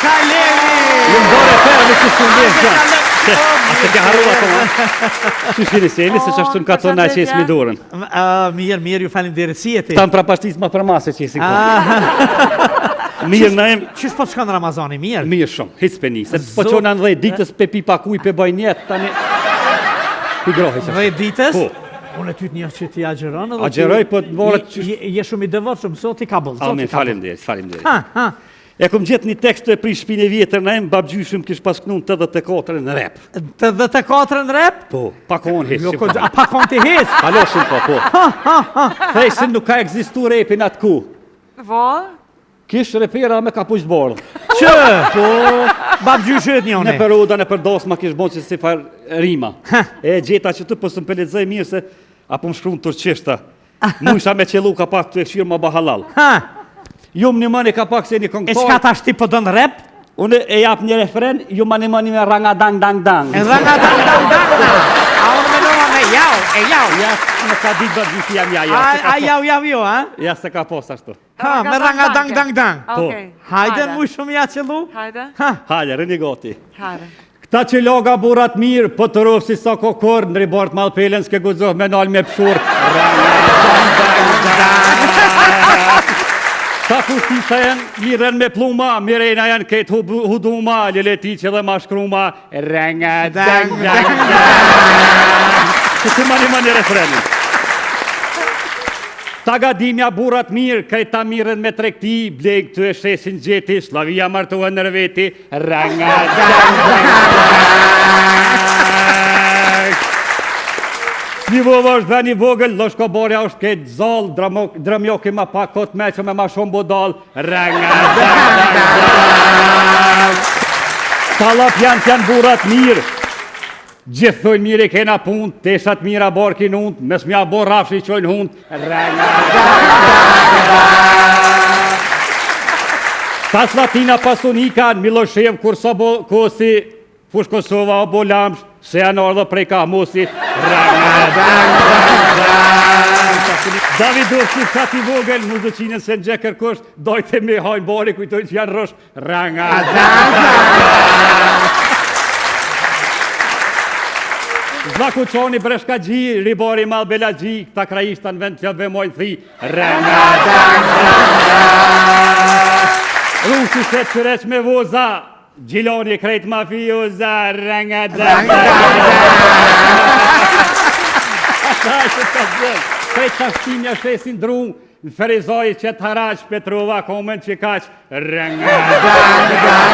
Kalemi! Lëndore ferë me që sundin gjatë. Ase ke harruva tonë. Që shini seli, se që ashtu në ka tonë që esmi dorën. Mirë, ju falim derit si jeti. Ta më prapashtis ma për masë që esi konë. Mirë në em. Qysh po të shkanë Ramazani, mirë? Mirë shumë, hiç peni. Se po qonë në 10 ditës pe pi pakuj pe bajnjet, tani... Pi grohi që. 10 ditës? Po. Unë e ty të një që ti agjeron edhe... Agjeroj, po të vorët... Je shumë i devotshëm, zoti ka bëllë. Amin, falim derit. E kom gjithë një tekst të e prish shpine vjetër në em, babgjyshëm kish pas knun 84 në rep. 84 në rep? Po, pakon heq. Pakon të heq? Haloshin po. Thej se nuk ka egzistu repin atë ku. Po? Kish repera me ka push bordë. Që? Po, babgjyshet një Në për oda, në për dosma kish bon që si farë rima. E gjeta që të pësë më peledzaj mirë se apo më shkru në turqishta. Mu isha me qelu ka pak të e këshirë ma bahalal. Ju më një mani ka pak se një këngëtar. E qka ta shti po dënë rep? Unë e jap një refren, ju më një mani me ranga dang dang dang. Ranga dang dang dang. A unë me nëma me jau, e jau. Ja, në ka ditë bërë gjithi jam ja. A jau jo, ha? Ja, se ka post ashtu. Me ranga dang dang dang. Hajde mu shumë ja qëllu? Hajde. Hajde, rëni goti. Hajde. Këta që loga burat mirë, po të rovë si sa kokor, në ribart malpelen s'ke guzoh me nal me pshur. Ta kustisha janë, miren me pluma, mirena janë ketë huduma, lileti që dhe ma shkruma, renga dang dang dang. Që të mani refrenin. Ta gadimja burat mirë, kajta miren me trekti, bleg të e shesin gjeti, slavia martohen në veti, renga dang dang dang. Një vovë është dhe një vogël, loshko borja është këtë zalë, dramjoki ma pak këtë me që me ma shumë bodal, renga dang dang dang. Talap janë burat mirë, gjithë thojnë mirë i kena punë, teshat mira borkin unë, mes mja bor rafshi qojnë hundë, renga dang dang dang. Tas latina pasunika, në Miloshev kur kosi, fush Kosova o bolamsh, se janë ardhë prej ka mosi, renga dang dang dang. Davidovski qati vogël, muzëqinën se në gjekër kusht, dojte me hajnë bari, kujtojnë që janë rosh, renga dang dang dang. Zlaku qoni breshka gji, ribori mal bela gji, këta krajishta në vend që dhe mojnë thi, renga dang dang dang. Rusi se të qëreq me voza, Gjiloni krejt mafioza, renga dang dang dang. Ata e që të gjëllë, krejt qashtinja shesin dru, në Ferizoj që të haraq, Petrova komen që kaq, renga dang dang dang.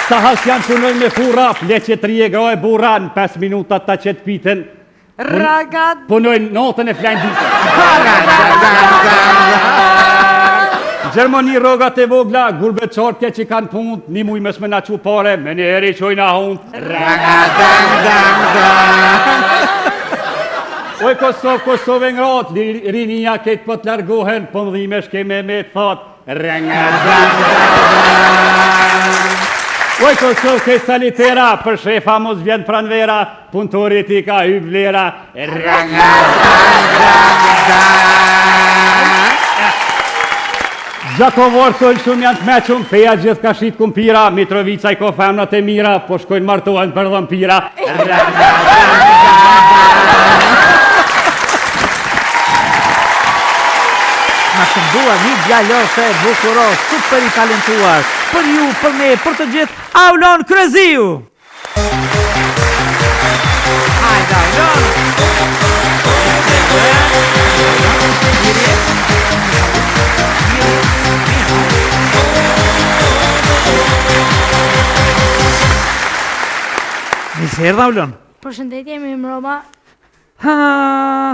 Ta has janë punojnë me fura, pleqetri e groj buran, 5 minuta ta që të piten. Ragat. Punojnë notën e flajnë ditën. Dang dang dang. Gjermani rogat e vogla, gurbe qortje që kanë punë, një muj mes me na qupare, me një eri qojnë a hundë. Renga dang dang dang. Oj Kosovë ngrot, rinia ketë po të largohen, po mëdhime shkeme me të thot, renga dang dang dang. Oj Kosovë ketë salitera, për shefa mos vjen pranvera, punëtorit i ka hyb vlera, renga dang dang dang. Gjakovor thëllë shumë janë të meqëm, feja gjithë ka shqit kumpira, Mitrovica i ko femnat e mira, po shkojnë martohen për dhampira. Ma shëndua një djallose bukuros, super i talentuar, për ju, për me, për të gjithë, Aulon Kreziu! Hajde, Aulon! Nisë herë, Aulon? Përshëndetje, mi më Roma.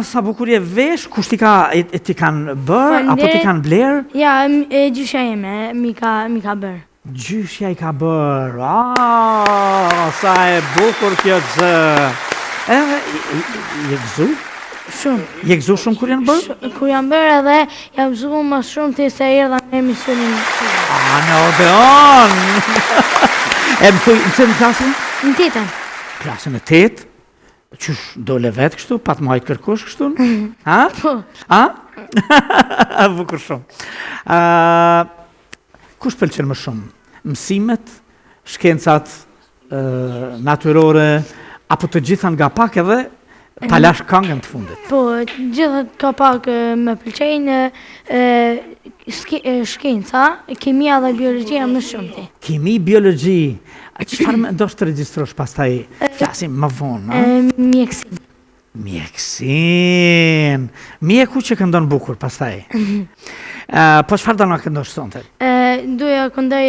Sa bukur je vesh, kush ti kanë bërë, apo ti kanë blerë? Ja, gjyshja jeme, mi ka bërë. Gjyshja i ka bërë, sa e bukur kjo zë. Je gëzu? Shumë. Je gëzu shumë kur janë bërë? Kur janë bërë edhe, jam gëzu më shumë të se erdha në emisionin. Në Odeon! E më thuj, në klasin? Në titën. Klasën e 8, qysh dole vetë kështu, pa të majtë kërkush kështu? Ha? Po. Ha? Bukur shumë. kush pëlqen më shumë? Mësimet, shkencat natyrore, apo të gjitha nga pak edhe ta lash këngën të fundit? Po, gjithat ka pak më pëlqejnë shkenca, kimia dhe biologjia më shumë ti. Kimi, biologji, çfarë mendosh të regjistrosh pastaj? Flasim më vonë, a? Mjekësi. Mjekësin. Mjeku që këndon bukur pastaj. Po çfarë do na këndosh sonte? Doja këndoj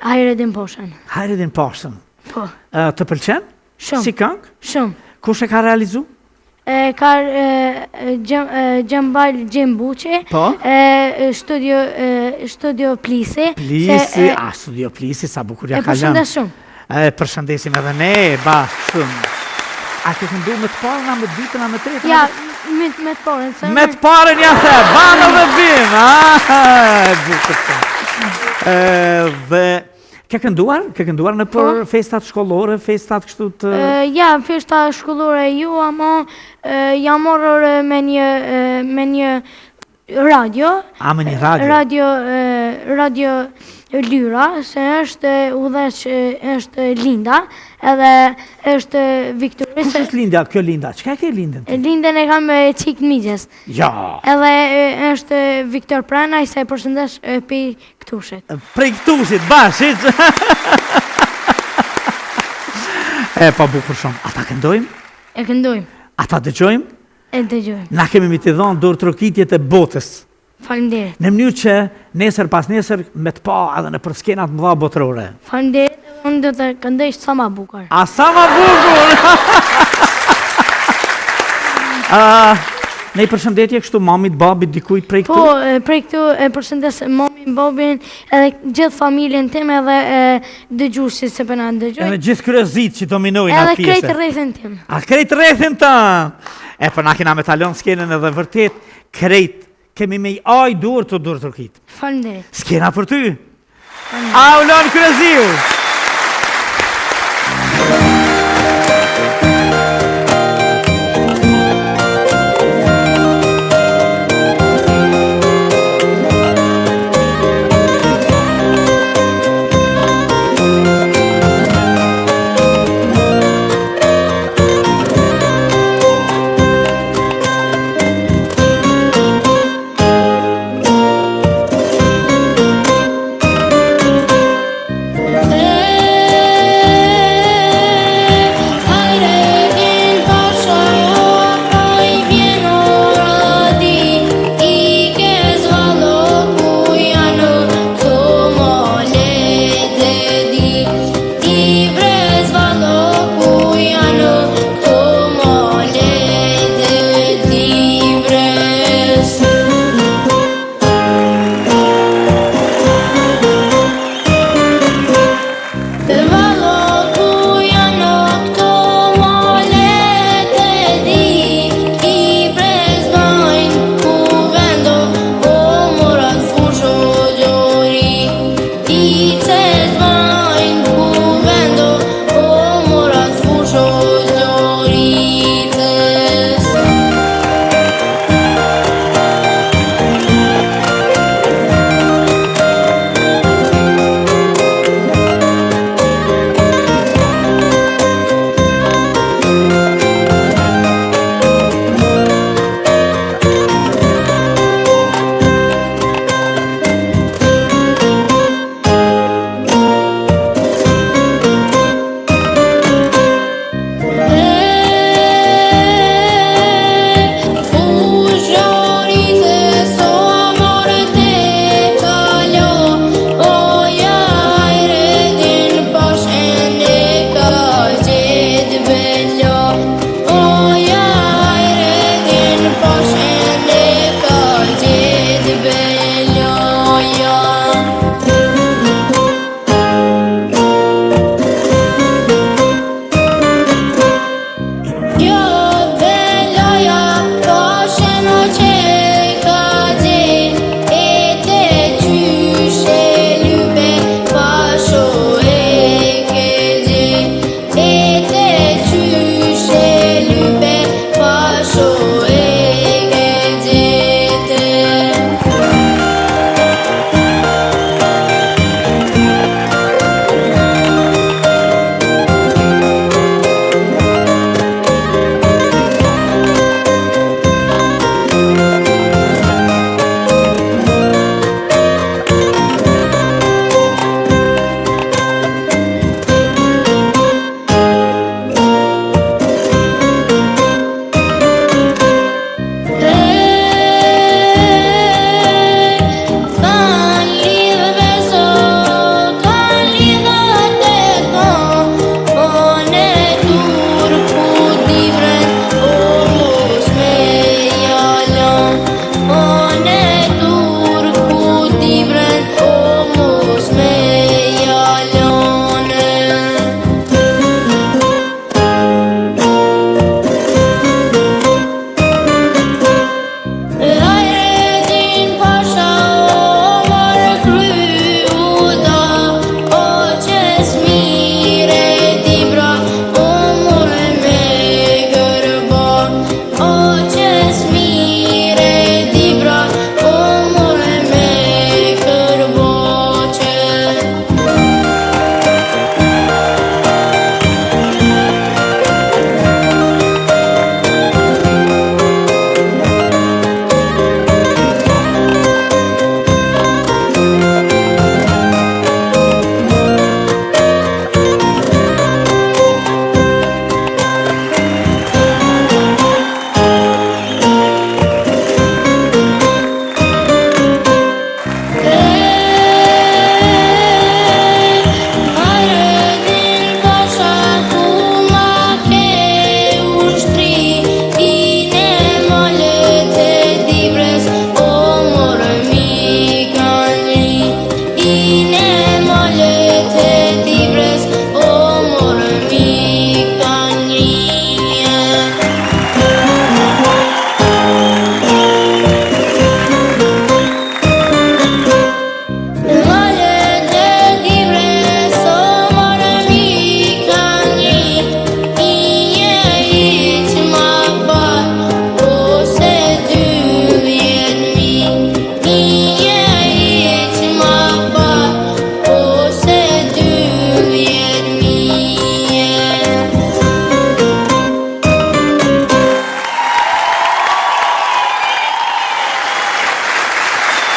Hajredin Poshën. Hajredin Poshën. Po, Të pëlqen? shumë. Si këngë? Shumë. Kush e ka realizu? Ka Gjambal Gjembuqi, Po? Studio Plisi. Plisi, Studio Plisi, sa bukur ja E ka lënë. përshëndes shumë. Përshëndesim edhe ne, shumë. A ke këndu me të parën, a me të ditën, a me të tretën? Ja, me të parën. Me të parën ja the, banë dhe bim, bukur të. Dhe ke kënduar në për festat shkollore, festat kështu të... Ja, festa shkollore ju, ama jam morër me një radio. A me një radio? Radio Lyra, se është udhëheq është Linda, edhe është Viktoria. Kush është Linda, kjo Linda? Çka ke Lindën? Lindën e kam qik migjes. Ja. Edhe është Viktor Prana, i se përshëndesh për Këtushit. Prej Këtushit, bashit. Pa bukur shumë. Ata këndojmë? E këndojmë, Ata dëgjojmë? e dëgjojmë. Na kemi mi të dhonë dorë trokitjet e botës. Faleminderit. Në mënyrë që nesër pas nesër me të pa edhe në për skenat mëdha botërore. Faleminderit, unë do të këndoj sa ma bukur. A sa ma bukur! Ne i përshëndetje kështu mamit, babit, dikujt prej këtu? Po, prej këtu e përshëndes mamin, babin, edhe gjithë familjen tim edhe dëgjuesit se përna dëgjoj. Edhe gjithë kryezit që dominojnë Edhe atë pjesë. krejt rrethin tim. A krejt rrethin ta? Po na kena me talon skenën edhe vërtet, krejt kemi me i aj dur të trokit. Faleminderit. Skena për ty. Aulon Kryeziu. Bello,